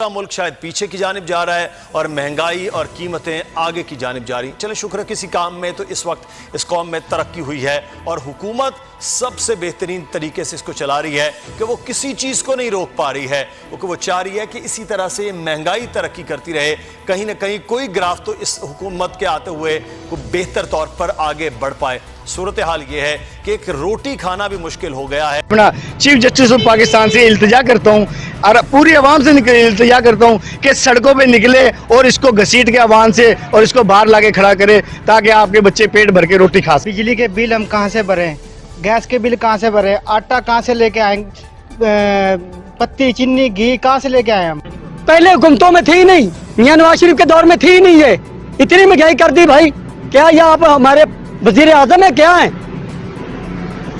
मुल्क शायद पीछे की जानिब जा रहा है और महंगाई और कीमतें आगे की जानिब जा रही। चले शुक्र है किसी काम में तो इस वक्त इस कौम में तरक्की हुई है और हुकूमत सबसे बेहतरीन तरीके से इसको चला रही है कि वो किसी चीज़ को नहीं रोक पा रही है, क्योंकि वो चाह रही है कि इसी तरह से महंगाई तरक्की करती रहे। कहीं ना कहीं कोई ग्राफ तो इस हुकूमत के आते हुए को बेहतर तौर पर आगे बढ़ पाए। सूरत हाल ये है कि एक रोटी खाना भी मुश्किल हो गया है। अपना चीफ जस्टिस ऑफ पाकिस्तान से इल्तिजा करता हूँ और पूरी आवाम से इल्तिजा करता हूँ कि सड़कों पे निकले और इसको घसीट के आवाम से और इसको बाहर लाके खड़ा करे ताकि आपके बच्चे पेट भर के रोटी खा सकें। बिजली के बिल हम कहाँ से भरें, गैस के बिल कहाँ से भरें, आटा कहाँ से लेके आएंगे, पत्ती चीनी घी कहाँ से लेके आए हम। पहले हुकूमतों में थी नहीं, मियां नवाज शरीफ के दौर में थी नहीं, ये इतनी महंगाई कर दी भाई। क्या ये आप हमारे वजीर आजम है क्या है?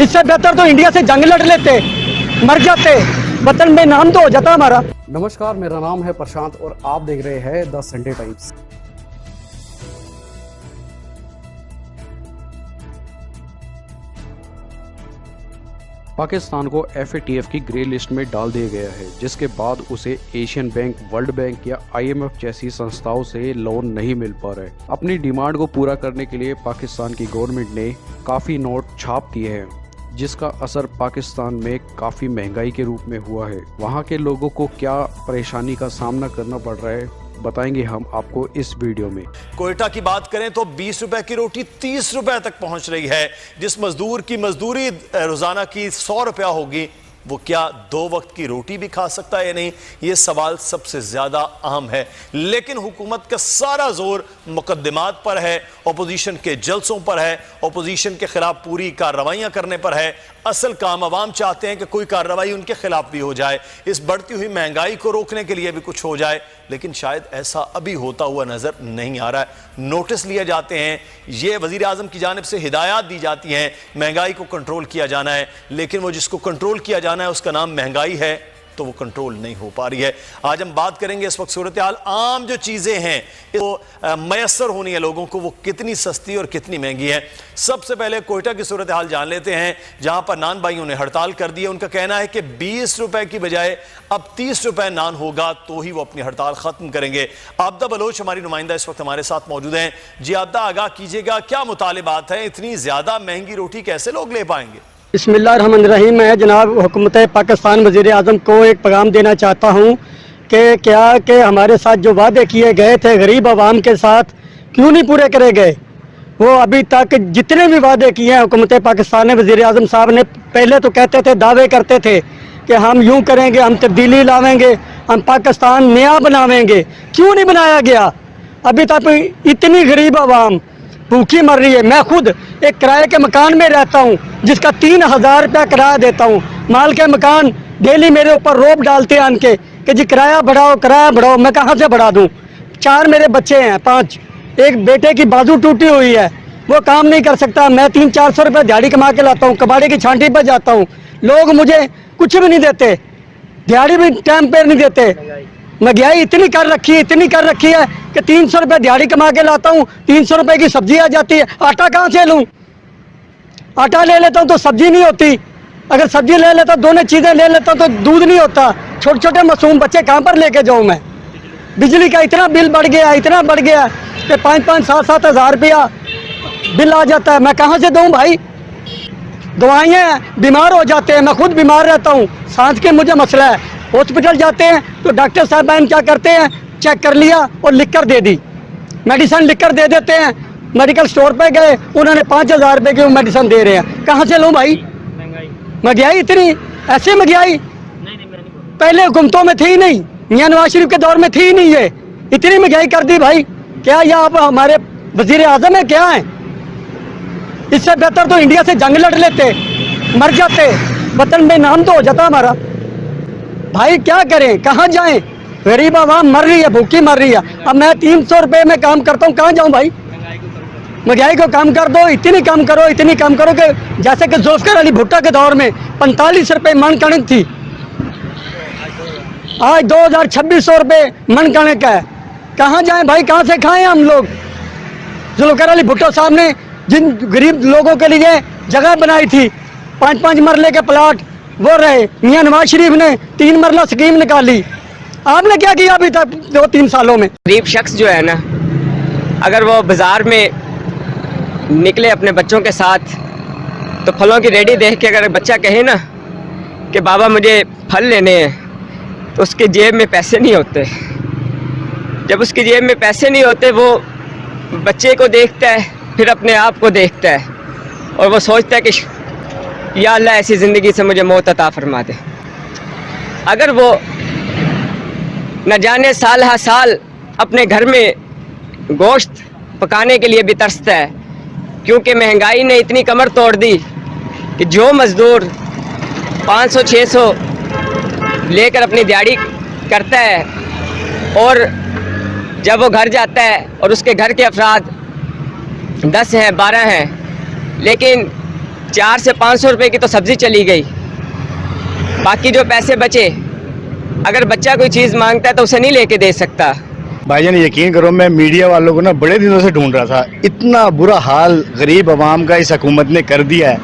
इससे बेहतर तो इंडिया से जंग लड़ लेते, मर जाते, वतन में नाम तो हो जाता हमारा। नमस्कार, मेरा नाम है प्रशांत और आप देख रहे हैं द संडे टाइम्स। पाकिस्तान को FATF की ग्रे लिस्ट में डाल दिया गया है, जिसके बाद उसे एशियन बैंक, वर्ल्ड बैंक या IMF जैसी संस्थाओं से लोन नहीं मिल पा रहा है। अपनी डिमांड को पूरा करने के लिए पाकिस्तान की गवर्नमेंट ने काफ़ी नोट छाप दिए हैं, जिसका असर पाकिस्तान में काफ़ी महंगाई के रूप में हुआ है। वहाँ के लोगों को क्या परेशानी का सामना करना पड़ रहा है बताएंगे हम आपको इस वीडियो में। कोयटा की बात करें तो 20 रुपए की रोटी 30 रुपए तक पहुंच रही है। जिस मजदूर की मजदूरी रोजाना की 100 रुपया होगी, वो क्या 2 वक्त की रोटी भी खा सकता है या नहीं, ये सवाल सबसे ज्यादा अहम है। लेकिन हुकूमत का सारा जोर मुकदमात पर है, अपोजिशन के जलसों पर है, अपोजिशन के खिलाफ पूरी कार्रवाइयां करने पर है। असल काम अवाम चाहते हैं कि कोई कार्रवाई उनके खिलाफ भी हो जाए, इस बढ़ती हुई महंगाई को रोकने के लिए भी कुछ हो जाए, लेकिन शायद ऐसा अभी होता हुआ नजर नहीं आ रहा है। नोटिस लिए जाते हैं, ये वजीर आजम की जानिब से हिदायत दी जाती हैं, महंगाई को कंट्रोल किया जाना है, लेकिन वो जिसको कंट्रोल किया जाना है उसका नाम महंगाई है, तो वो कंट्रोल नहीं हो पा रही है। आज हम बात करेंगे इस वक्त सूरत हाल, आम जो चीज़ें हैं वो मैसर होनी है लोगों को, वो कितनी सस्ती और कितनी महंगी है। सबसे पहले कोयटा की सूरत हाल जान लेते हैं, जहां पर नान भाइयों ने हड़ताल कर दी है। उनका कहना है कि 20 रुपए की बजाय अब 30 रुपए नान होगा तो ही वो अपनी हड़ताल खत्म करेंगे। आबदा बलोच हमारी नुमाइंदा इस वक्त हमारे साथ मौजूद हैं। जी आबदा, आगाह कीजिएगा, क्या मुतालिबात हैं? इतनी ज्यादा महंगी रोटी कैसे लोग ले पाएंगे? बिस्मिल्लाहिर्रहमानिर्रहीम। मैं जनाब हुकूमत पाकिस्तान वज़ीर आज़म को एक पैगाम देना चाहता हूँ कि क्या कि हमारे साथ जो वादे किए गए थे गरीब आवाम के साथ, क्यों नहीं पूरे करे गए? वो अभी तक जितने भी वादे किए हैं हुकूमत पाकिस्तान ने, वज़ीर आज़म साहब ने पहले तो कहते थे, दावे करते थे कि हम यूँ करेंगे, हम तब्दीली लावेंगे, हम पाकिस्तान नया बनावेंगे। क्यों नहीं बनाया गया? अभी तक इतनी गरीब आवाम भूखी मर रही है। मैं खुद एक किराए के मकान में रहता हूँ जिसका 3000 रुपया किराया देता हूँ। माल के मकान डेली मेरे ऊपर रोप डालते हैं आनके कि जी किराया बढ़ाओ, किराया बढ़ाओ। मैं कहाँ से बढ़ा दूँ? 4 मेरे बच्चे हैं, 5, एक बेटे की बाजू टूटी हुई है, वो काम नहीं कर सकता। मैं 300-400 रुपये दिहाड़ी कमा के लाता हूँ, कबाड़ी की छांटी पर जाता हूँ, लोग मुझे कुछ भी नहीं देते, दिहाड़ी भी टाइम पर नहीं देते। महंगाई इतनी कर रखी है कि 300 रुपये दिहाड़ी कमा के लाता हूँ, 300 रुपये की सब्जी आ जाती है। आटा कहाँ से लूँ? आटा ले लेता हूँ तो सब्जी नहीं होती, अगर सब्जी ले लेता दोनों चीज़ें ले लेता तो दूध नहीं होता। छोटे छोटे मासूम बच्चे कहाँ पर लेके जाऊँ मैं? बिजली का इतना बिल बढ़ गया कि 5-7 हज़ार रुपया बिल आ जाता है। मैं कहाँ से दूँ भाई? दवाइयाँ, बीमार हो जाते हैं। मैं खुद बीमार रहता हूँ, सांस के मुझे मसला है। हॉस्पिटल जाते हैं तो डॉक्टर साहब क्या करते हैं, चेक कर लिया और लिख कर दे दी, मेडिसिन लिख कर दे देते हैं। मेडिकल स्टोर पे गए, उन्होंने 5000 रुपये की मेडिसिन दे रहे हैं। कहाँ से लूँ भाई? महंगाई इतनी, ऐसी महंगाई पहले हुकूमतों में थी नहीं, मियां नवाज शरीफ के दौर में थी नहीं, ये इतनी महंगाई कर दी भाई। क्या ये आप हमारे वजीर आजम है क्या है? इससे बेहतर तो इंडिया से जंग लड़ लेते, मर जाते, वतन में नाम तो हो जाता हमारा। भाई क्या करें, कहाँ जाएं? गरीब आवाम मर रही है, भूखी मर रही है। अब मैं 300 रुपये में काम करता हूँ, कहाँ जाऊँ भाई? महंगाई को कम कर दो, इतनी कम करो कि जैसे कि जुल्फिकार अली भुट्टो के दौर में 45 रुपये मन कणक थी, आज 2600 रुपये मन कणक है। कहाँ जाएं भाई, कहाँ से खाएं हम लोग? जुल्फिकार अली भुट्टो साहब ने जिन गरीब लोगों के लिए जगह बनाई थी, 5-5 मरले के प्लाट वो रहे। मियां नवाज शरीफ ने 3 मरला स्कीम निकाली, आपने क्या किया अभी तक 2-3 सालों में? गरीब शख्स जो है ना, अगर वो बाज़ार में निकले अपने बच्चों के साथ तो फलों की रेडी देख के अगर बच्चा कहे ना कि बाबा मुझे फल लेने हैं, तो उसके जेब में पैसे नहीं होते। जब उसकी जेब में पैसे नहीं होते, वो बच्चे को देखता है, फिर अपने आप को देखता है और वो सोचता है कि या अल्लाह ऐसी ज़िंदगी से मुझे मौत अता फरमा दे। अगर वो न जाने साल हर साल अपने घर में गोश्त पकाने के लिए भी तरसता है, क्योंकि महंगाई ने इतनी कमर तोड़ दी कि जो मज़दूर 500-600 लेकर अपनी दिहाड़ी करता है और जब वो घर जाता है और उसके घर के अफराद 10 हैं 12 हैं, लेकिन 400 से 500 रुपए की तो सब्ज़ी चली गई, बाकी जो पैसे बचे अगर बच्चा कोई चीज़ मांगता है तो उसे नहीं लेके दे सकता। भाईजान यकीन करो, मैं मीडिया वालों को ना बड़े दिनों से ढूंढ रहा था। इतना बुरा हाल गरीब आवाम का इस हुकूमत ने कर दिया है।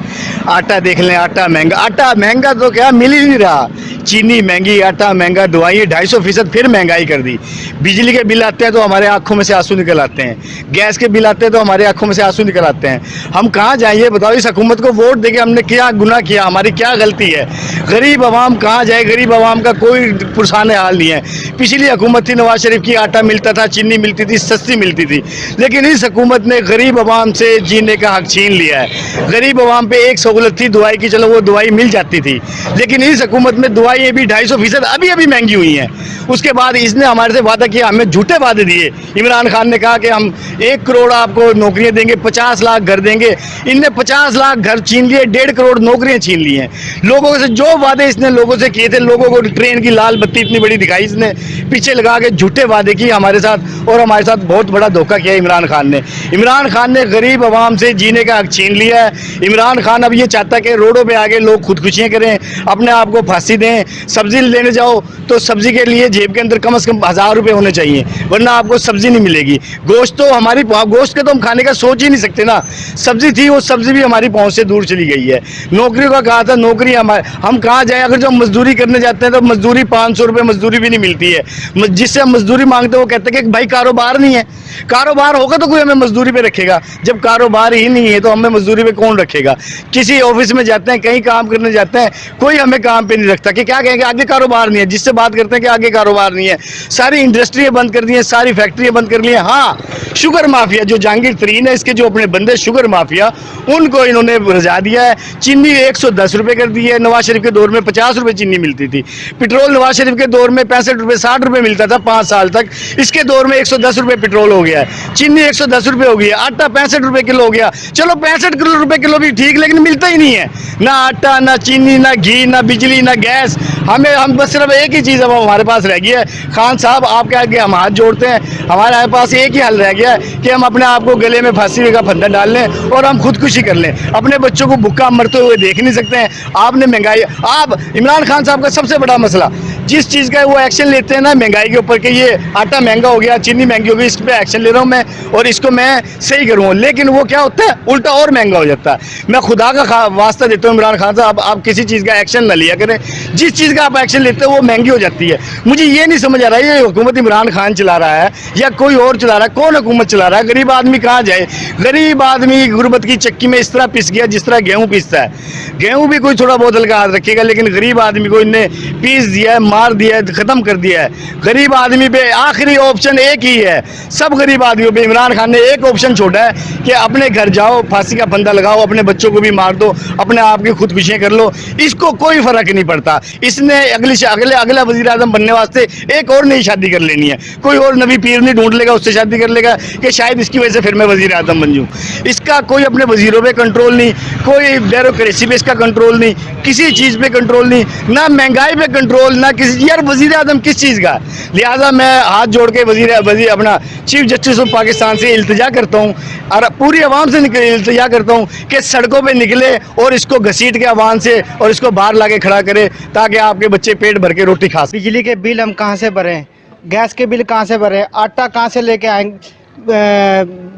आटा देख लें, आटा महंगा तो क्या मिल ही नहीं रहा। चीनी महंगी, आटा महंगा, दवाई 250% फिर महंगाई कर दी। बिजली के बिल आते हैं तो हमारे आंखों में से आंसू निकल आते हैं, गैस के बिल आते हैं तो हमारे आंखों में से आंसू निकल आते हैं। हम कहाँ जाएं ये बताओ? इस हुकूमत को वोट देके हमने क्या गुनाह किया? हमारी क्या गलती है? गरीब आवाम कहाँ जाए? गरीब आवाम का कोई पुरसाने हाल नहीं है। पिछली हुकूमत थी, नवाज शरीफ की, आटा मिलता था, चीनी मिलती थी, सस्ती मिलती थी, लेकिन इस हुकूमत ने गरीब आवाम से जीने का हक छीन लिया है। गरीब आवाम पे एक सहूलत थी दवाई की, चलो वो दवाई मिल जाती थी, लेकिन इस हुकूमत में दवाइयाँ भी 250% अभी महंगी हुई हैं। उसके बाद इसने हमारे से वादा किया, हमें झूठे वादे दिए। इमरान खान ने कहा कि हम 1 करोड़ आपको नौकरियां देंगे, 50 लाख घर देंगे। इनने 50 लाख घर छीन लिए, 1.5 करोड़ नौकरियां छीन ली हैं। लोगों से जो वादे इसने लोगों से किए थे, लोगों को ट्रेन की लाल बत्ती इतनी बड़ी दिखाई, इसने पीछे लगा के झूठे वादे किए हमारे साथ, और हमारे साथ बहुत बड़ा धोखा किया इमरान खान ने। इमरान खान ने गरीब आवाम से जीने का हक छीन लिया है। इमरान खान अब ये चाहता है कि रोडों पे आके लोग खुदकुशियाँ करें, अपने आप को फांसी दें। सब्जी लेने जाओ तो सब्जी के लिए जेब के अंदर कम से कम 1000 रुपये होने चाहिए, वरना आपको सब्जी नहीं मिलेगी। गोश्त तो हमारी गोश्त के तो हम खाने का सोच ही नहीं सकते ना। सब्जी थी, वो सब्जी भी हमारी पहुँच से दूर चली गई है। नौकरी का कहा था, नौकरी हम कहाँ जाए? अगर जो मजदूरी करने जाते हैं तो मजदूरी 500 रुपये मजदूरी भी नहीं मिलती है। जिससे हम मजदूरी मांगते हैं वो कहते हैं कि भाई कारोबार नहीं है। कारोबार होगा तो कोई हमें मजदूरी पे रखेगा, जब कारोबार ही नहीं है तो हमें मजदूरी पे कौन रखेगा? किसी ऑफिस में जाते हैं, कहीं काम करने जाते हैं, कोई हमें काम पे नहीं रखता कि क्या कहेंगे आगे कारोबार नहीं है। जिससे बात करते हैं कि आगे कारोबार नहीं है, सारी इंडस्ट्रियाँ बंद कर दी हैं, सारी फैक्ट्रियाँ बंद कर ली हैं। हाँ, शुगर माफिया जो जहांगीर तरीन है, इसके जो अपने बंदे शुगर माफिया, उनको इन्होंने रजा दिया है। चीनी 110 रुपये कर दी है। नवाज शरीफ के दौर में 50 रुपये चीनी मिलती थी। पेट्रोल नवाज शरीफ के दौर में 65 रुपये 60 रुपये मिलता था 5 साल तक। इसके दौर में 110 रुपये पेट्रोल हो गया है, चीनी 110 रुपये हो गई है, आटा 65 रुपये किलो हो गया। चलो 65 रुपये किलो भी ठीक, लेकिन मिलता ही नहीं है, ना आटा, ना चीनी, ना घी, ना बिजली, ना गैस। हम बस सिर्फ एक ही चीज़ अब हमारे पास रह गई है। खान साहब आपके आगे हम हाथ जोड़ते हैं, हमारे पास एक ही हल रह गया है कि हम अपने आप को गले में फांसी का फंदा डाल लें और हम खुदकुशी कर लें। अपने बच्चों को भूखा मरते हुए देख नहीं सकते हैं। आपने महंगाई, आप इमरान खान साहब का सबसे बड़ा मसला, जिस चीज़ का वो एक्शन लेते हैं ना महंगाई के ऊपर कि ये आटा महंगा हो गया, चीनी महंगी हो गई, इस पर एक्शन ले रहा हूँ मैं और इसको मैं सही करूँगा, लेकिन वो क्या होता है उल्टा और महंगा हो जाता है। मैं खुदा का वास्ता देता हूँ इमरान खान साहब, आप किसी चीज़ का एक्शन ना लिया करें। जिस चीज़ का आप एक्शन लेते हैं वो महंगी हो जाती है। मुझे ये नहीं समझ आ रहा है ये हुकूमत इमरान खान चला रहा है या कोई और चला रहा है, कौन हुकूमत चला रहा है? गरीब आदमी कहाँ जाए? गरीब आदमी गुर्बत की चक्की में इस तरह पिस गया जिस तरह गेहूँ पिसता है। गेहूँ भी कोई थोड़ा बहुत हल्का हाथ रखेगा, लेकिन गरीब आदमी को इनने पीस दिया है, मार दिया है, ख़त्म कर दिया है। गरीब आदमी पे आखिरी ऑप्शन एक ही है, सब गरीब आदमियों पे इमरान खान ने एक ऑप्शन छोड़ा है कि अपने घर जाओ, फांसी का फंदा लगाओ, अपने बच्चों को भी मार दो, अपने आप की खुदकुशियाँ कर लो। इसको कोई फर्क नहीं पड़ता। इसने अगला वज़ीर आज़म बनने वास्ते एक और नई शादी कर लेनी है। कोई और नबी पीर नहीं ढूंढ लेगा, उससे शादी कर लेगा कि शायद इसकी वजह से फिर मैं वज़ीर आज़म बन जाऊँ। इसका कोई अपने वज़ीरों पे कंट्रोल नहीं, कोई ब्यूरोक्रेसी पे इसका कंट्रोल नहीं, किसी चीज़ पे कंट्रोल नहीं, ना महंगाई पे कंट्रोल, ना किसी। यार वज़ीर आज़म किस चीज़ का? लिहाजा मैं हाथ जोड़ के वज़ीर अपना चीफ जस्टिस ऑफ पाकिस्तान से इल्तिजा करता हूँ और पूरी आवाम से इल्तिजा करता हूँ कि सड़कों पे निकले और इसको घसीट के आवाम से और इसको बाहर ला के खड़ा करे ताकि आपके बच्चे पेट भर के रोटी खा सकें। बिजली के बिल हम कहाँ से भरें, गैस के बिल कहाँ से भरें, आटा कहाँ से लेके आएंगे,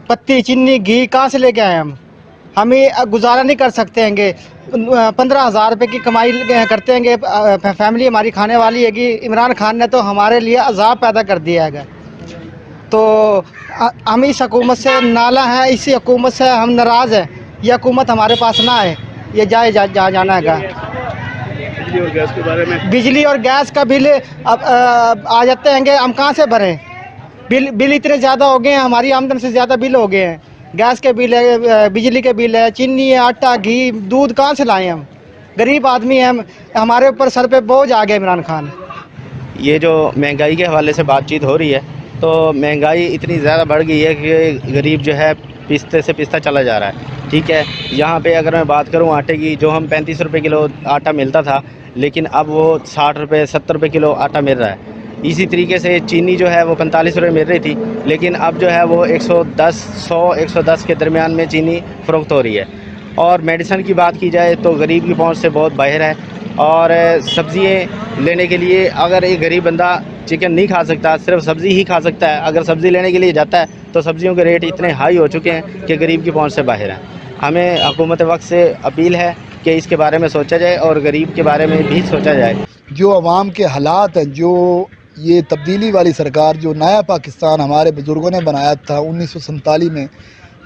पत्ती चीनी घी कहाँ से लेके आए हम? हम ये गुजारा नहीं कर सकते हैंगे। 15,000 रुपये की कमाई करते हैंगे, फैमिली हमारी खाने वाली है कि इमरान खान ने तो हमारे लिए अजाब पैदा कर दिया है। तो हम इस हुकूमत से नाला है, इसी हुकूमत से हम नाराज़ हैं। ये हुकूमत हमारे पास ना आए, ये जाए जहाँ जाना है। बिजली और गैस के बारे में, बिजली और गैस का बिल अब आ जाते हैं, हम कहाँ से भरें? बिल इतने ज़्यादा हो गए हैं, हमारी आमदन से ज़्यादा बिल हो गए हैं। गैस के बिल है, बिजली के बिल है, चीनी है, आटा, घी, दूध कहाँ से लाएं हम? गरीब आदमी हैं, हमारे ऊपर सर पे बोझ आ गया इमरान खान। ये जो महंगाई के हवाले से बातचीत हो रही है, तो महंगाई इतनी ज़्यादा बढ़ गई है कि गरीब जो है पिस्ते से पिस्ता चला जा रहा है। ठीक है, यहाँ पे अगर मैं बात करूँ आटे की, जो हम 35 रुपये किलो आटा मिलता था, लेकिन अब वो 60 रुपये 70 रुपये किलो आटा मिल रहा है। इसी तरीके से चीनी जो है वो 45 रुपये मिल रही थी, लेकिन अब जो है वो 110 के दरमियान में चीनी फ़रोख्त हो रही है। और मेडिसिन की बात की जाए तो गरीब की पहुंच से बहुत बाहर है। और सब्ज़ियाँ लेने के लिए अगर एक गरीब बंदा चिकन नहीं खा सकता, सिर्फ सब्ज़ी ही खा सकता है, अगर सब्ज़ी लेने के लिए जाता है तो सब्ज़ियों के रेट इतने हाई हो चुके हैं कि गरीब की पहुंच से बाहर हैं। हमें हुकूमत वक्त से अपील है कि इसके बारे में सोचा जाए और गरीब के बारे में भी सोचा जाए। जो अवाम के हालात हैं, जो ये तब्दीली वाली सरकार, जो नया पाकिस्तान हमारे बुज़ुर्गों ने बनाया था 1947 में,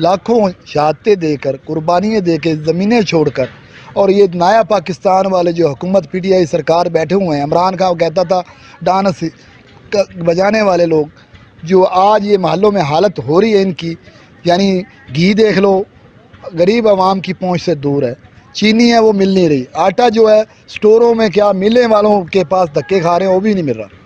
लाखों शहादतें देकर, कुर्बानियाँ देकर, ज़मीनें छोड़कर, और ये नया पाकिस्तान वाले जो हुकूमत PTI सरकार बैठे हुए हैं, इमरान खान कहता था डांस बजाने वाले लोग, जो आज ये महलों में हालत हो रही है इनकी, यानी घी देख लो, गरीब आवाम की पहुंच से दूर है। चीनी है वो मिल नहीं रही, आटा जो है स्टोरों में क्या मिलने वालों के पास धक्के खा रहे हैं, वो भी नहीं मिल रहा।